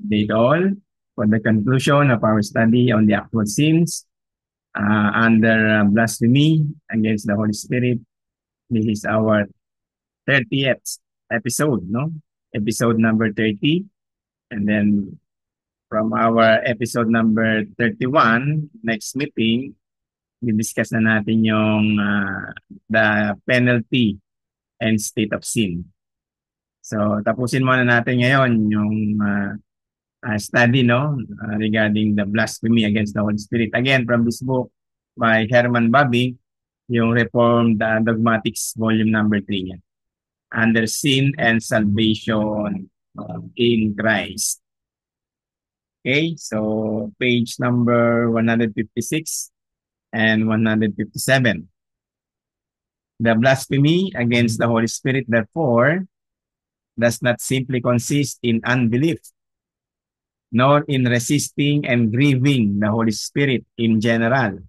Did all for the conclusion of our study on the actual sins under blasphemy against the Holy Spirit. This is our 30th episode, no? Episode number 30. And then from our episode number 31, next meeting, discuss na natin yung the penalty and state of sin. So, tapusin muna natin ngayon yung study regarding the blasphemy against the Holy Spirit. Again, from this book by Herman Babi, yung Reformed Dogmatics, volume number 3 yan. Under Sin and Salvation in Christ. Okay, so page number 156 and 157. The blasphemy against the Holy Spirit, therefore, does not simply consist in unbelief, nor in resisting and grieving the Holy Spirit in general.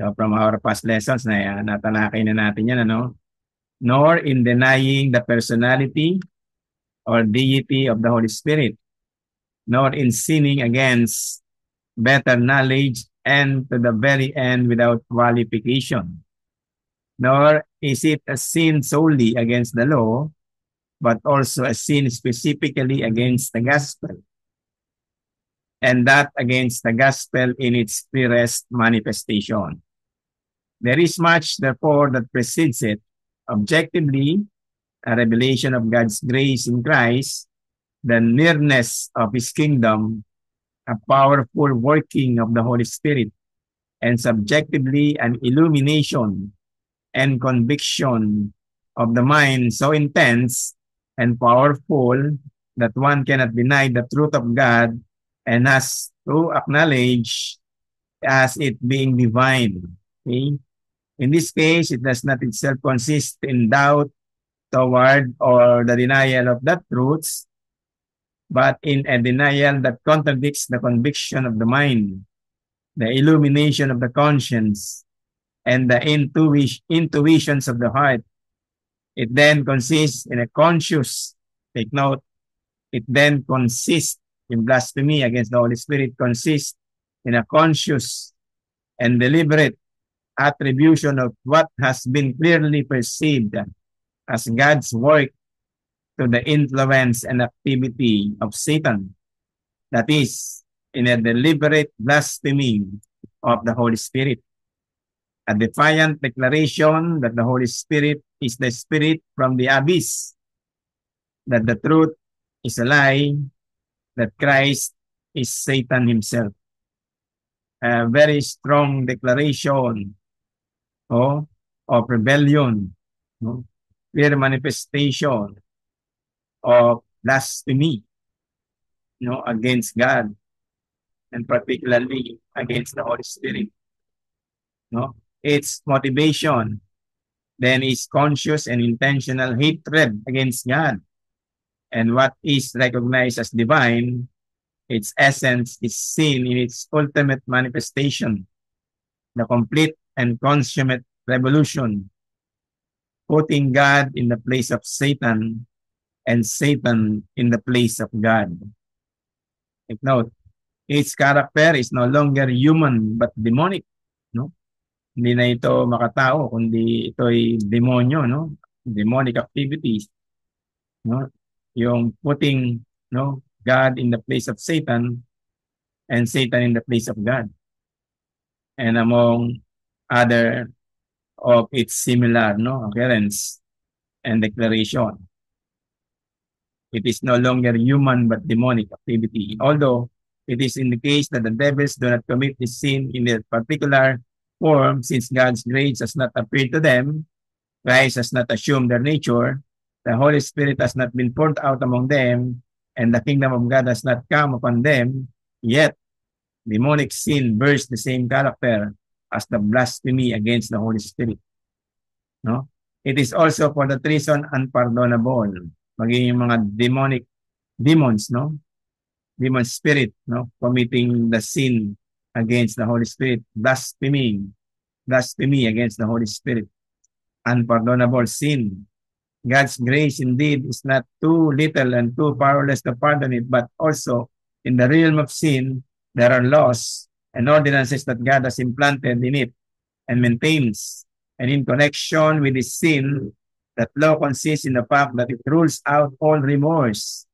So from our past lessons na natalakay na natin yan, nor in denying the personality or deity of the Holy Spirit, nor in sinning against better knowledge and to the very end without qualification. Nor is it a sin solely against the law, but also a sin specifically against the gospel, and that against the gospel in its purest manifestation. There is much, therefore, that precedes it. Objectively, a revelation of God's grace in Christ, the nearness of His kingdom, a powerful working of the Holy Spirit, and subjectively an illumination and conviction of the mind so intense and powerful that one cannot deny the truth of God and has to acknowledge as it being divine. Okay? In this case, it does not itself consist in doubt toward or the denial of that truths, but in a denial that contradicts the conviction of the mind, the illumination of the conscience, and the intuitions of the heart. It then consists in a conscious, take note, it then consists in blasphemy against the Holy Spirit, consists in a conscious and deliberate attribution of what has been clearly perceived as God's work to the influence and activity of Satan. That is, in a deliberate blasphemy of the Holy Spirit. A defiant declaration that the Holy Spirit is the Spirit from the abyss, that the truth is a lie, that Christ is Satan himself. A very strong declaration of rebellion, clear manifestation of blasphemy against God, and particularly against the Holy Spirit. Its motivation then is conscious and intentional hatred against God. And what is recognized as divine, its essence is seen in its ultimate manifestation, the complete and consummate revolution, putting God in the place of Satan and Satan in the place of God. Take note, its character is no longer human but demonic. Hindi na ito makatao, kundi ito'y demonyo, demonic activities. Yung putting God in the place of Satan and Satan in the place of God. And among other of its similar occurrence and declaration. It is no longer human but demonic activity. Although it is in the case that the devils do not commit this sin in their particular form, since God's grace has not appeared to them, Christ has not assumed their nature, the Holy Spirit has not been poured out among them, and the kingdom of God has not come upon them, yet demonic sin bears the same character as the blasphemy against the Holy Spirit. It is also for that reason unpardonable. Maging yung mga demons, demon spirit, committing the sin against the Holy Spirit, blasphemy against the Holy Spirit, unpardonable sin. God's grace indeed is not too little and too powerless to pardon it, but also in the realm of sin, there are laws and ordinances that God has implanted in it and maintains. And in connection with this sin, that law consists in the fact that it rules out all remorse,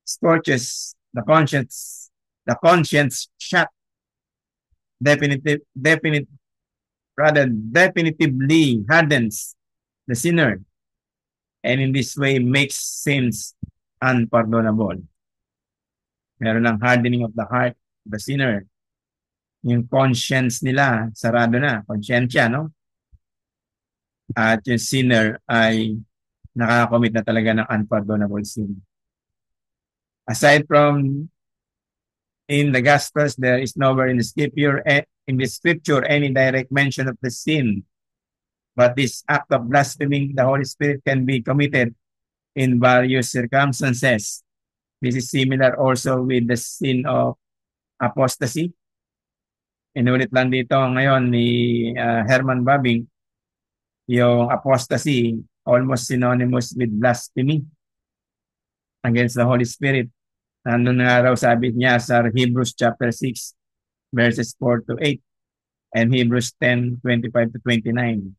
scorches the conscience shut, definitively hardens the sinner, and in this way makes sins unpardonable. Meron ng hardening of the heart of the sinner. Yung conscience nila, sarado na, konsyensya, no? At yung sinner ay nakakomit na talaga ng unpardonable sin. Aside from in the Gospels, there is nowhere in the scripture any direct mention of the sin. But this act of blaspheming the Holy Spirit can be committed in various circumstances. This is similar also with the sin of apostasy. Inulit lang dito ngayon ni Herman Babing, yung apostasy almost synonymous with blasphemy against the Holy Spirit. Nandun nga raw sabi niya sa Hebrews chapter 6 verses 4 to 8 and Hebrews 10:25 to 29.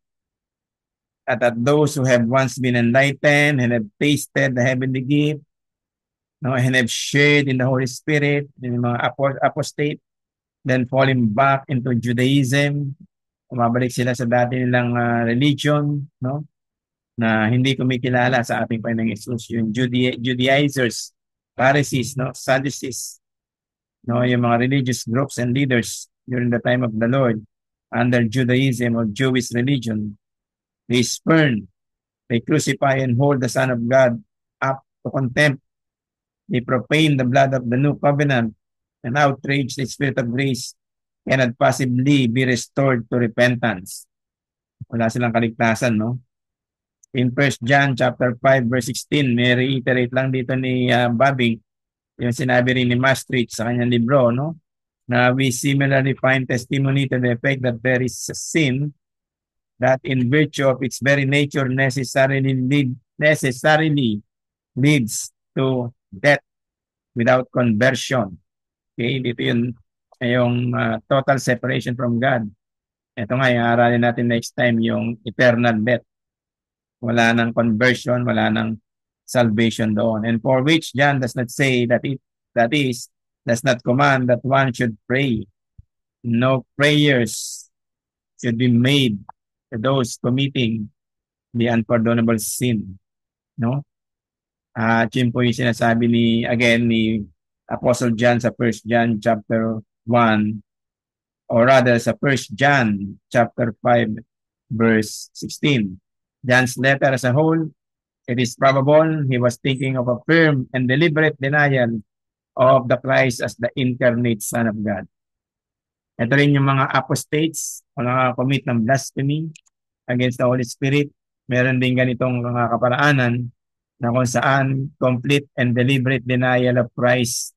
That those who have once been enlightened and have tasted the heavenly gift, no, and have shared in the Holy Spirit, in mga apostate, then falling back into Judaism, umabalik sila sa dati nilang religion, no, na hindi kumikilala sa ating Panginoong Hesus, yung Judaizers, Pharisees, no, Sadducees, no, yung mga religious groups and leaders during the time of the Lord under Judaism or Jewish religion. They spurn, they crucify and hold the Son of God up to contempt. They profane the blood of the new covenant and outrage the Spirit of grace cannot possibly be restored to repentance. Wala silang kaligtasan, no? In 1 John chapter 5 verse 16, may reiterate lang dito ni Babing yung sinabi rin ni Maastricht sa kanyang libro, no? Na we similarly find testimony to the effect that there is a sin that in virtue of its very nature necessarily leads to death without conversion. Okay, dito yung total separation from God. Ito nga, yung aralin natin next time, yung eternal death. Wala nang conversion, wala nang salvation doon. And for which John does not say does not command that one should pray. No prayers should be made to those committing the unpardonable sin. No? At yun po yung sinasabi ni Apostle John sa 1 John chapter 1, or rather sa 1 John chapter 5 verse 16. John's letter as a whole, it is probable he was thinking of a firm and deliberate denial of the Christ as the incarnate Son of God. Ito rin yung mga apostates, mga commit ng blasphemy against the Holy Spirit. Meron din ganitong mga kaparaanan na kung saan complete and deliberate denial of Christ.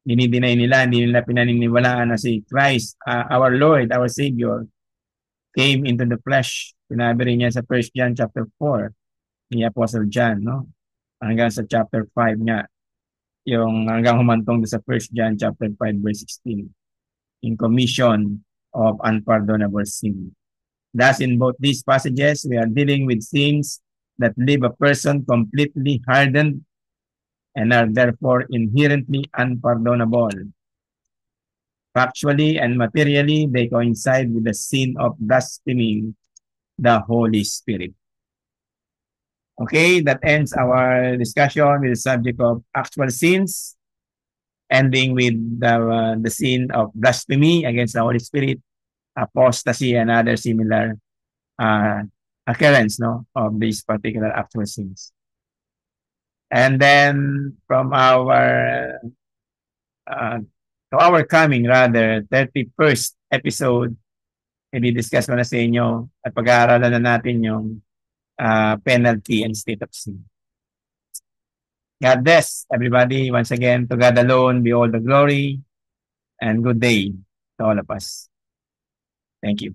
Dinideny nila, hindi nila pinaniniwalaan na si Christ, our Lord, our Savior, came into the flesh. Sinabi rin niya sa 1 John chapter 4 ni Apostle John, no? Hanggang sa chapter 5 niya. Yung hanggang humantong sa 1 John chapter 5 verse 16. In commission of unpardonable sin. Thus, in both these passages, we are dealing with sins that leave a person completely hardened and are therefore inherently unpardonable. Factually and materially, they coincide with the sin of blaspheming the Holy Spirit. Okay, that ends our discussion with the subject of actual sins, ending with the sin of blasphemy against the Holy Spirit, apostasy, and other similar occurrence, no, of these particular actual sins. And then from our coming 31st episode, i-discuss ko na sa inyo at pag-aaralan na natin yung penalty and state of sin. God bless everybody. Once again, to God alone be all the glory, and good day to all of us. Thank you.